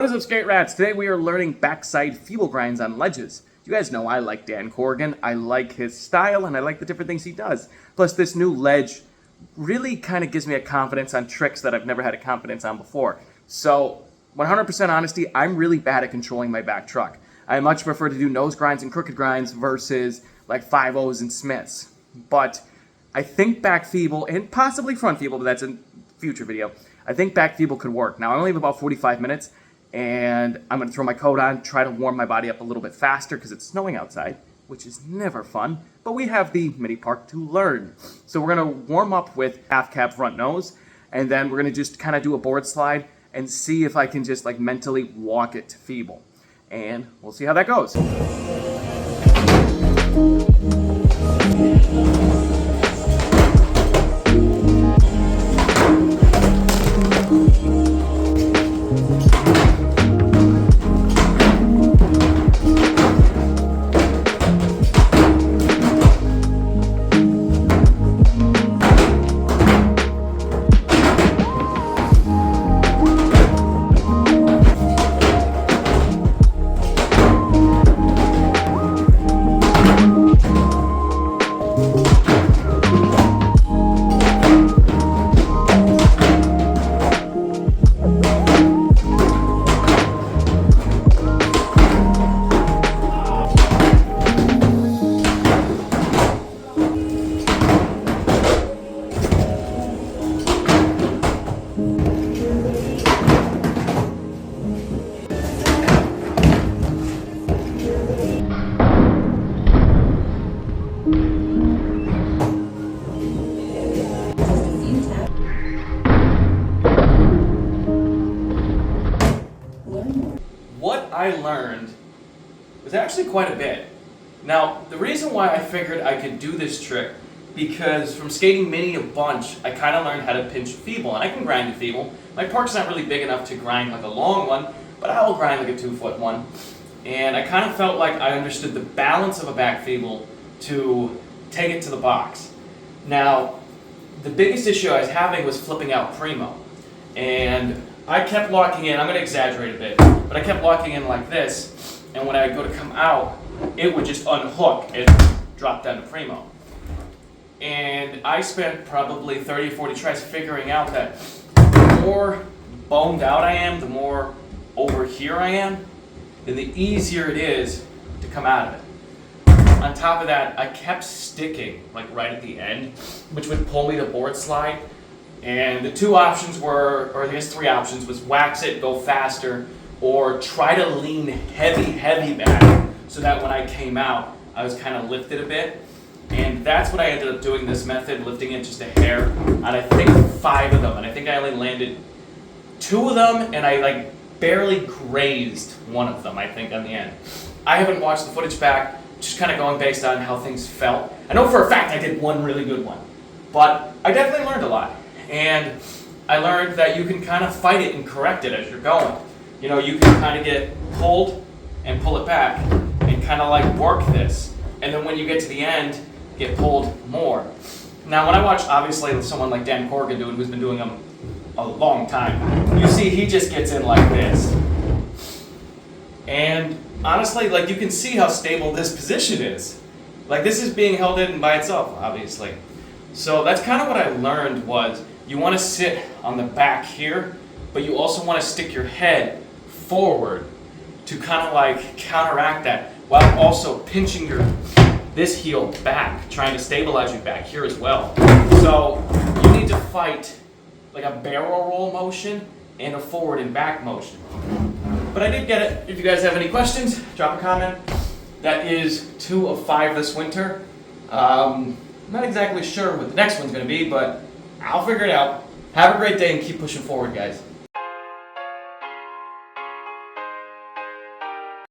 What is up, Skate Rats? Today we are learning backside feeble grinds on ledges. You guys know I like Dan Corrigan. I like his style and I like the different things he does. Plus this new ledge really kind of gives me a confidence on tricks that I've never had a confidence on before. So 100% honesty, I'm really bad at controlling my back truck. I much prefer to do nose grinds and crooked grinds versus like 5-0s and Smiths. But I think back feeble and possibly front feeble, but that's a future video. I think back feeble could work. Now I only have about 45 minutes. And I'm going to throw my coat on, try to warm my body up a little bit faster because it's snowing outside, which is never fun. But we have the mini park to learn. So we're going to warm up with half cab front nose, and then we're going to just kind of do a board slide and see if I can just like mentally walk it to feeble. And we'll see how that goes. What I learned was actually quite a bit. Now, the reason why I figured I could do this trick, because from skating mini a bunch, I kind of learned how to pinch a feeble, and I can grind a feeble. My park's not really big enough to grind like a long one, but I will grind like a 2-foot one. And I kind of felt like I understood the balance of a back feeble to take it to the box. Now, the biggest issue I was having was flipping out primo. And I kept locking in, I'm going to exaggerate a bit, but I kept locking in like this, and when I go to come out, it would just unhook and drop down to primo. And I spent probably 30 or 40 tries figuring out that the more boned out I am, the more over here I am, then the easier it is to come out of it. On top of that, I kept sticking like right at the end, which would pull me to board slide. And the two options were, or I guess 3 options, was wax it, go faster, or try to lean heavy back so that when I came out, I was kind of lifted a bit. And that's what I ended up doing this method, lifting it just a hair on I think 5 of them. And I think I only landed 2 of them, and I like barely grazed 1 of them, I think, on the end. I haven't watched the footage back, just kind of going based on how things felt. I know for a fact I did 1 really good one, but I definitely learned a lot. And I learned that you can kind of fight it and correct it as you're going. You know, you can kind of get pulled and pull it back and kind of like work this. And then when you get to the end, get pulled more. Now, when I watch, obviously, someone like Dan Corrigan do it, who's been doing them a long time, you see he just gets in like this. And honestly, like you can see how stable this position is. Like this is being held in by itself, obviously. So that's kind of what I learned was you want to sit on the back here, but you also want to stick your head forward to kind of like counteract that while also pinching this heel back, trying to stabilize your back here as well. So you need to fight like a barrel roll motion and a forward and back motion. But I did get it. If you guys have any questions, drop a comment. That is 2 of 5 this winter. I'm not exactly sure what the next one's going to be, but I'll figure it out. Have a great day and keep pushing forward, guys.